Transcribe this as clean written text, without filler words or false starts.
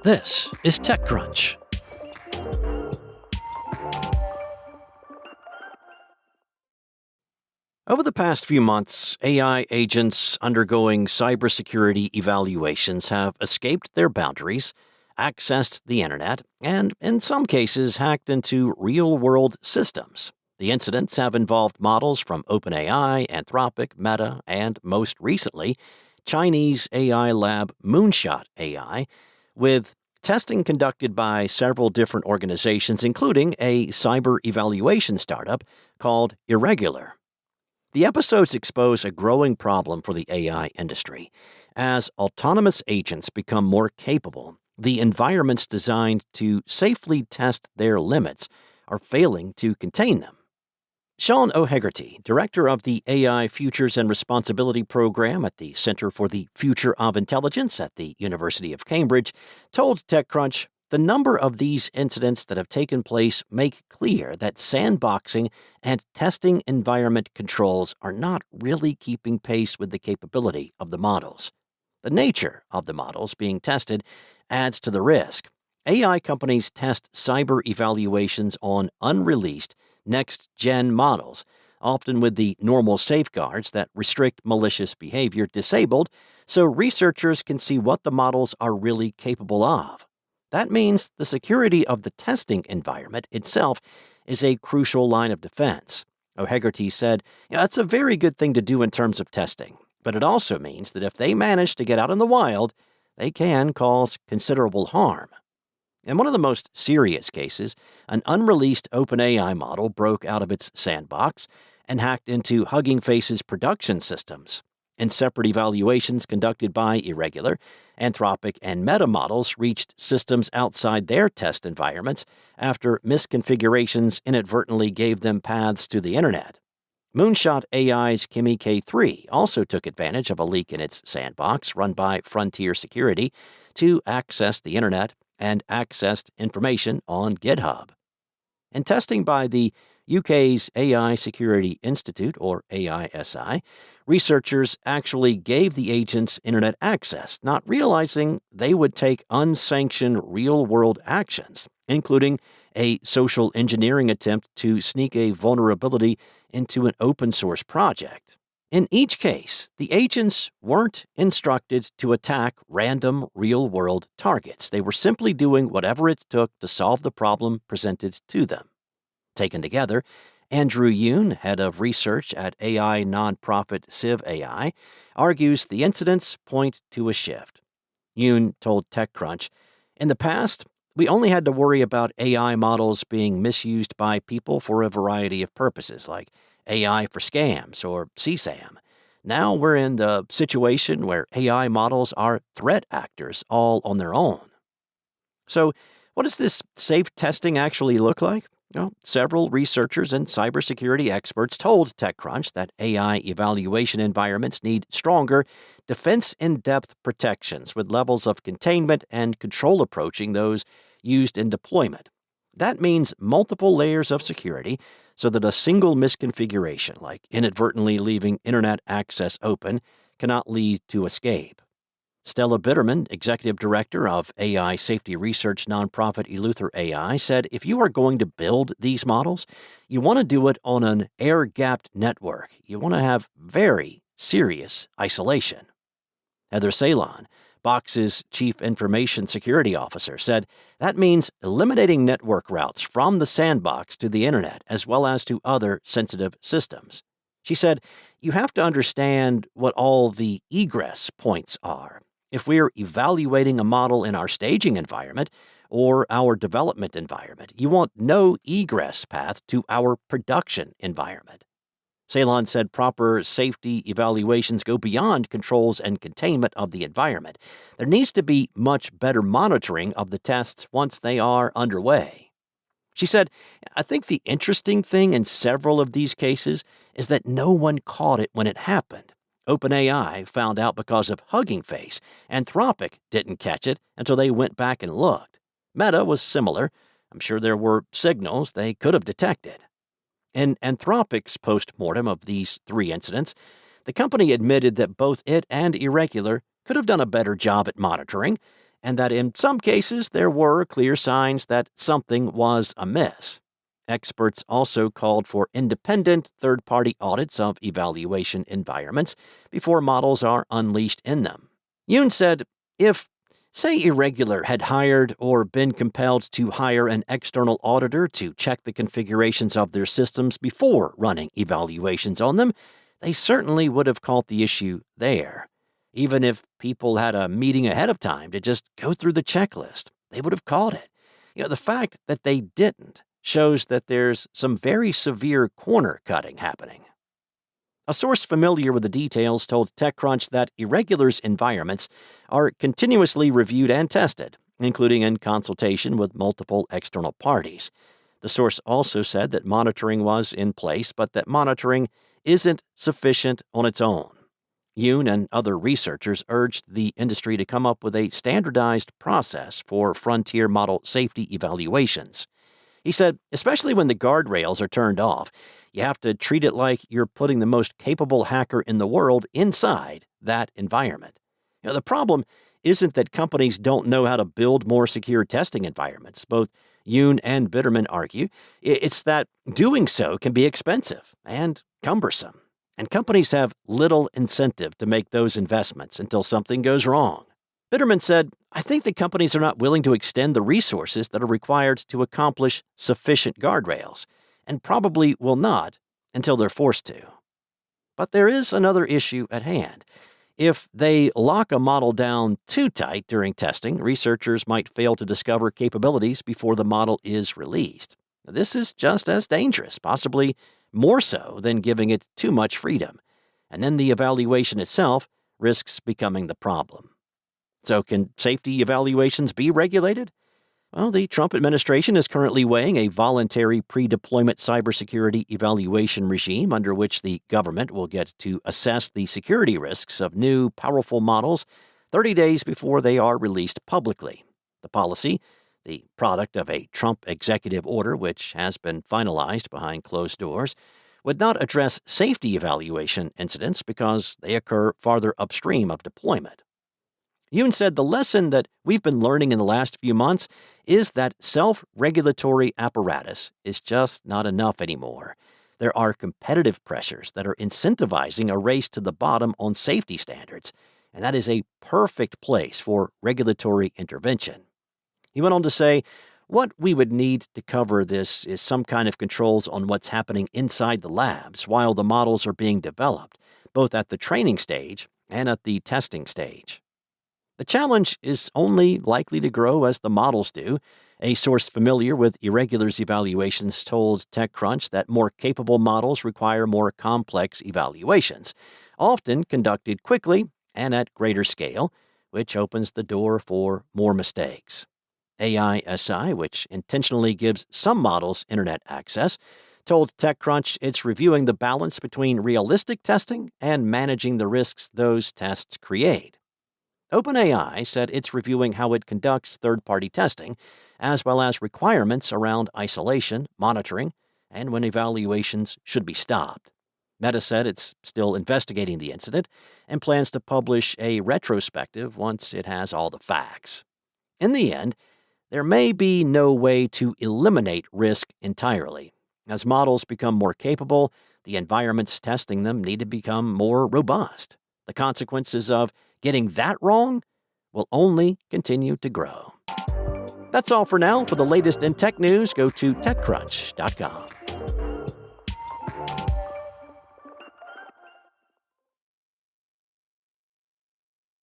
This is TechCrunch. Over the past few months, AI agents undergoing cybersecurity evaluations have escaped their boundaries, accessed the internet, and in some cases hacked into real-world systems. The incidents have involved models from OpenAI, Anthropic, Meta, and most recently, Chinese AI lab Moonshot AI, with testing conducted by several different organizations, including a cyber evaluation startup called Irregular. The episodes expose a growing problem for the AI industry. As autonomous agents become more capable, the environments designed to safely test their limits are failing to contain them. Sean O'Hegarty, director of the AI Futures and Responsibility Program at the Center for the Future of Intelligence at the University of Cambridge, told TechCrunch the number of these incidents that have taken place make clear that sandboxing and testing environment controls are not really keeping pace with the capability of the models. The nature of the models being tested adds to the risk. AI companies test cyber evaluations on unreleased next-gen models, often with the normal safeguards that restrict malicious behavior disabled so researchers can see what the models are really capable of. That means the security of the testing environment itself is a crucial line of defense. O'Hegarty said, "That's a very good thing to do in terms of testing, but it also means that if they manage to get out in the wild, they can cause considerable harm." In one of the most serious cases, an unreleased OpenAI model broke out of its sandbox and hacked into Hugging Face's production systems. In separate evaluations conducted by Irregular, Anthropic and Meta models reached systems outside their test environments after misconfigurations inadvertently gave them paths to the internet. Moonshot AI's Kimi K3 also took advantage of a leak in its sandbox run by Frontier Security to access the internet and accessed information on GitHub. In testing by the UK's AI Security Institute, or AISI, researchers actually gave the agents internet access, not realizing they would take unsanctioned real-world actions, including a social engineering attempt to sneak a vulnerability into an open-source project. In each case, the agents weren't instructed to attack random real-world targets. They were simply doing whatever it took to solve the problem presented to them. Taken together, Andrew Yoon, head of research at AI nonprofit Civ AI, argues the incidents point to a shift. Yoon told TechCrunch, "In the past, we only had to worry about AI models being misused by people for a variety of purposes, like AI for scams or CSAM. Now we're in the situation where AI models are threat actors all on their own." So, what does this safe testing actually look like? Well, several researchers and cybersecurity experts told TechCrunch that AI evaluation environments need stronger, defense-in-depth protections with levels of containment and control approaching those used in deployment. That means multiple layers of security so that a single misconfiguration, like inadvertently leaving internet access open, cannot lead to escape. Stella Bitterman, executive director of AI safety research nonprofit Eleuther AI, said if you are going to build these models, you want to do it on an air-gapped network. You want to have very serious isolation. Heather Ceylon, Box's chief information security officer, said that means eliminating network routes from the sandbox to the internet as well as to other sensitive systems. She said, "You have to understand what all the egress points are. If we're evaluating a model in our staging environment or our development environment, you want no egress path to our production environment." Ceylon said proper safety evaluations go beyond controls and containment of the environment. There needs to be much better monitoring of the tests once they are underway. She said, "I think the interesting thing in several of these cases is that no one caught it when it happened. OpenAI found out because of Hugging Face. Anthropic didn't catch it until they went back and looked. Meta was similar. I'm sure there were signals they could have detected." In Anthropic's post-mortem of these three incidents, the company admitted that both it and Irregular could have done a better job at monitoring, and that in some cases there were clear signs that something was amiss. Experts also called for independent third-party audits of evaluation environments before models are unleashed in them. Yoon said, if, say, Irregular had hired or been compelled to hire an external auditor to check the configurations of their systems before running evaluations on them, they certainly would have caught the issue there. Even if people had a meeting ahead of time to just go through the checklist, they would have caught it. The fact that they didn't shows that there's some very severe corner cutting happening. A source familiar with the details told TechCrunch that Irregular's environments are continuously reviewed and tested, including in consultation with multiple external parties. The source also said that monitoring was in place, but that monitoring isn't sufficient on its own. Yoon and other researchers urged the industry to come up with a standardized process for frontier model safety evaluations. He said, especially when the guardrails are turned off, you have to treat it like you're putting the most capable hacker in the world inside that environment. The problem isn't that companies don't know how to build more secure testing environments. Both Yoon and Bitterman argue it's that doing so can be expensive and cumbersome, and companies have little incentive to make those investments until something goes wrong. Bitterman said, I think that companies are not willing to extend the resources that are required to accomplish sufficient guardrails, and probably will not until they're forced to. But there is another issue at hand. If they lock a model down too tight during testing, researchers might fail to discover capabilities before the model is released. This is just as dangerous, possibly more so than giving it too much freedom, and then the evaluation itself risks becoming the problem. So can safety evaluations be regulated? Well, the Trump administration is currently weighing a voluntary pre-deployment cybersecurity evaluation regime under which the government will get to assess the security risks of new, powerful models 30 days before they are released publicly. The policy, the product of a Trump executive order which has been finalized behind closed doors, would not address safety evaluation incidents because they occur farther upstream of deployment. Yoon said the lesson that we've been learning in the last few months is that self-regulatory apparatus is just not enough anymore. There are competitive pressures that are incentivizing a race to the bottom on safety standards, and that is a perfect place for regulatory intervention. He went on to say, what we would need to cover this is some kind of controls on what's happening inside the labs while the models are being developed, both at the training stage and at the testing stage. The challenge is only likely to grow as the models do. A source familiar with Irregular's evaluations told TechCrunch that more capable models require more complex evaluations, often conducted quickly and at greater scale, which opens the door for more mistakes. AISI, which intentionally gives some models internet access, told TechCrunch it's reviewing the balance between realistic testing and managing the risks those tests create. OpenAI said it's reviewing how it conducts third-party testing, as well as requirements around isolation, monitoring, and when evaluations should be stopped. Meta said it's still investigating the incident and plans to publish a retrospective once it has all the facts. In the end, there may be no way to eliminate risk entirely. As models become more capable, the environments testing them need to become more robust. The consequences of getting that wrong will only continue to grow. That's all for now. For the latest in tech news, go to TechCrunch.com.